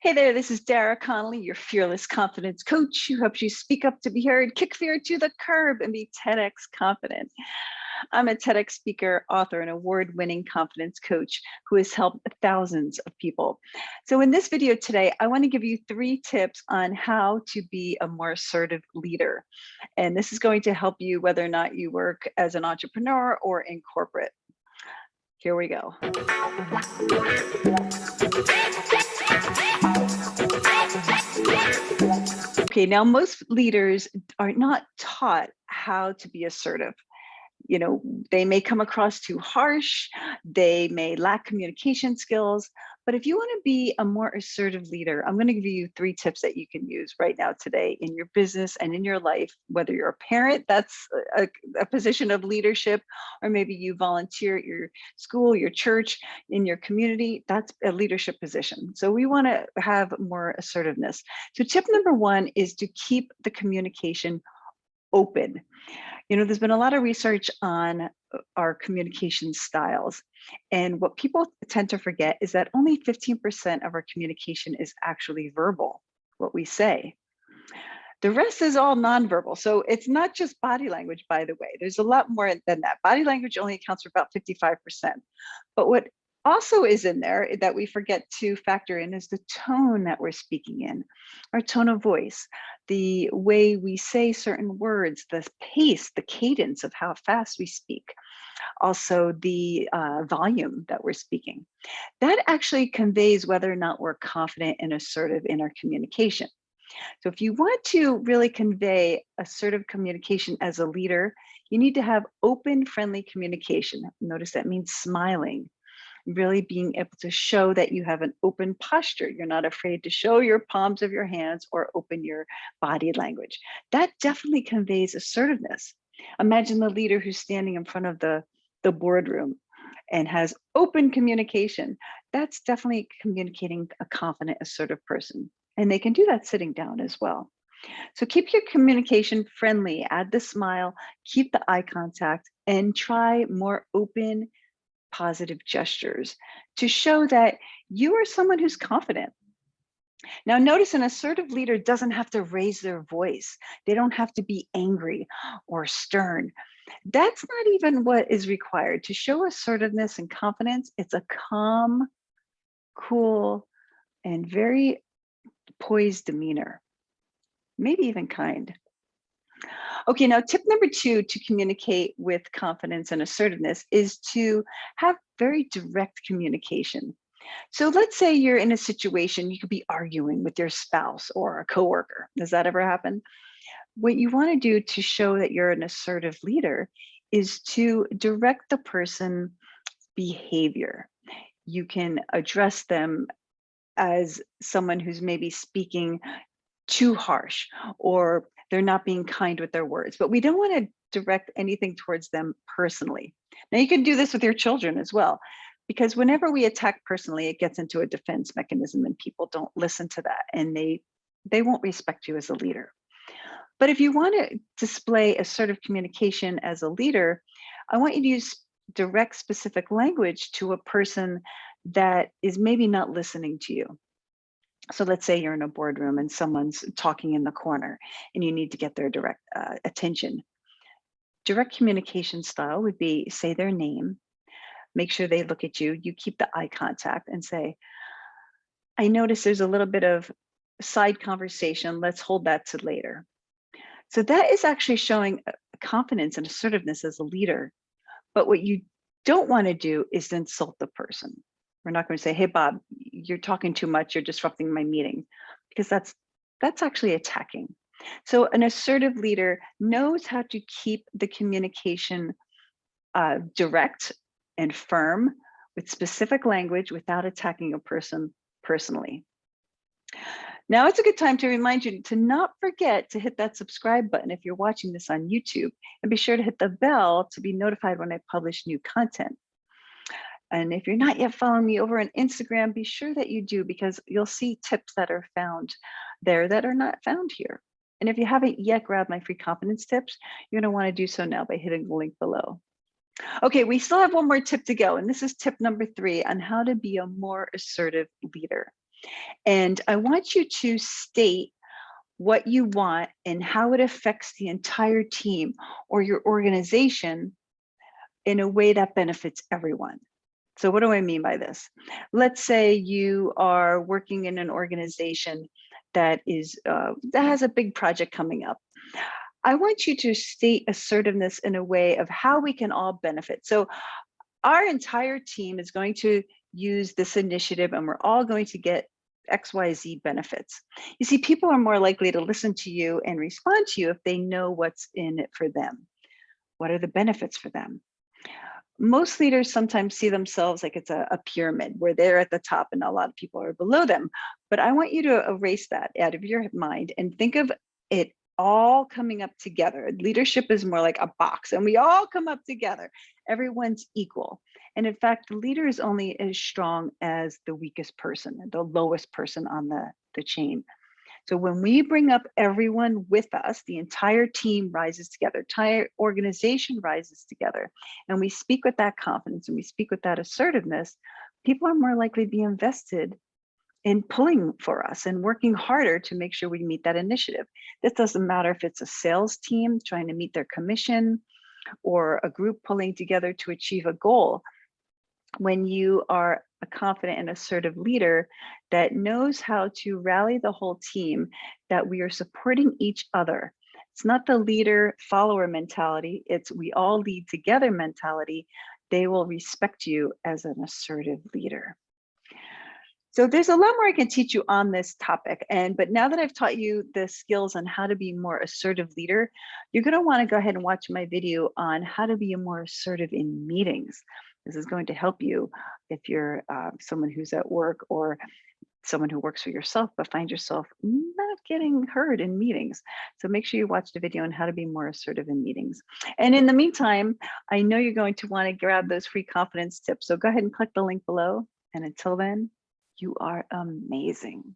Hey there, this is Dara, Connolly, your fearless confidence coach who helps you speak up to be heard, kick fear to the curb, and be TEDx confident. I'm a TEDx speaker, author, and award-winning confidence coach who has helped thousands of people. So in this video today, I want to give you 3 tips on how to be a more assertive leader. And this is going to help you whether or not you work as an entrepreneur or in corporate. Here we go. Okay, now most leaders are not taught how to be assertive. You know, they may come across too harsh, they may lack communication skills, but if you want to be a more assertive leader, I'm going to give you 3 tips that you can use right now today in your business and in your life, whether you're a parent, that's a position of leadership, or maybe you volunteer at your school, your church, in your community, that's a leadership position. So we want to have more assertiveness. So tip number 1 is to keep the communication open. You know, there's been a lot of research on our communication styles. And what people tend to forget is that only 15% of our communication is actually verbal, what we say. The rest is all nonverbal. So it's not just body language, by the way. There's a lot more than that. Body language only accounts for about 55%. But what also is in there that we forget to factor in is the tone that we're speaking in, our tone of voice, the way we say certain words, the pace, the cadence of how fast we speak, also the volume that we're speaking. That actually conveys whether or not we're confident and assertive in our communication. So if you want to really convey assertive communication as a leader, you need to have open, friendly communication. Notice that means smiling, really being able to show that you have an open posture. You're not afraid to show your palms of your hands or open your body language. That definitely conveys assertiveness. Imagine the leader who's standing in front of the boardroom and has open communication. That's definitely communicating a confident, assertive person. And they can do that sitting down as well. So keep your communication friendly, add the smile, keep the eye contact, and try more open, positive gestures to show that you are someone who's confident. Now, notice an assertive leader doesn't have to raise their voice. They don't have to be angry or stern. That's not even what is required. To show assertiveness and confidence, it's a calm, cool, and very poised demeanor, maybe even kind. Okay, now tip number 2 to communicate with confidence and assertiveness is to have very direct communication. So let's say you're in a situation, you could be arguing with your spouse or a coworker. Does that ever happen? What you want to do to show that you're an assertive leader is to direct the person's behavior. You can address them as someone who's maybe speaking too harsh or they're not being kind with their words, but we don't want to direct anything towards them personally. Now you can do this with your children as well, because whenever we attack personally, it gets into a defense mechanism and people don't listen to that and they won't respect you as a leader. But if you want to display assertive communication as a leader, I want you to use direct, specific language to a person that is maybe not listening to you. So let's say you're in a boardroom and someone's talking in the corner and you need to get their direct attention. Direct communication style would be say their name, make sure they look at you, you keep the eye contact and say, I notice there's a little bit of side conversation, let's hold that to later. So that is actually showing confidence and assertiveness as a leader. But what you don't want to do is insult the person. We're not going to say, hey, Bob, you're talking too much, you're disrupting my meeting, because that's actually attacking. So an assertive leader knows how to keep the communication direct and firm with specific language without attacking a person personally. Now it's a good time to remind you to not forget to hit that subscribe button if you're watching this on YouTube, and be sure to hit the bell to be notified when I publish new content. And if you're not yet following me over on Instagram, be sure that you do, because you'll see tips that are found there that are not found here. And if you haven't yet grabbed my free confidence tips, you're going to want to do so now by hitting the link below. Okay, we still have one more tip to go, and this is tip number 3 on how to be a more assertive leader. And I want you to state what you want and how it affects the entire team or your organization in a way that benefits everyone. So what do I mean by this? Let's say you are working in an organization that has a big project coming up. I want you to state assertiveness in a way of how we can all benefit. So our entire team is going to use this initiative and we're all going to get XYZ benefits. You see, people are more likely to listen to you and respond to you if they know what's in it for them. What are the benefits for them? Most leaders sometimes see themselves like it's a pyramid where they're at the top and a lot of people are below them. But I want you to erase that out of your mind and think of it all coming up together. Leadership is more like a box and we all come up together. Everyone's equal. And in fact, the leader is only as strong as the weakest person, the lowest person on the chain. So when we bring up everyone with us, the entire team rises together, entire organization rises together, and we speak with that confidence and we speak with that assertiveness, people are more likely to be invested in pulling for us and working harder to make sure we meet that initiative. This doesn't matter if it's a sales team trying to meet their commission or a group pulling together to achieve a goal. When you are a confident and assertive leader that knows how to rally the whole team, that we are supporting each other. It's not the leader follower mentality, it's we all lead together mentality. They will respect you as an assertive leader. So there's a lot more I can teach you on this topic. But now that I've taught you the skills on how to be a more assertive leader, you're going to want to go ahead and watch my video on how to be a more assertive in meetings. This is going to help you if you're someone who's at work or someone who works for yourself, but find yourself not getting heard in meetings. So make sure you watch the video on how to be more assertive in meetings. And in the meantime, I know you're going to want to grab those free confidence tips. So go ahead and click the link below. And until then, you are amazing.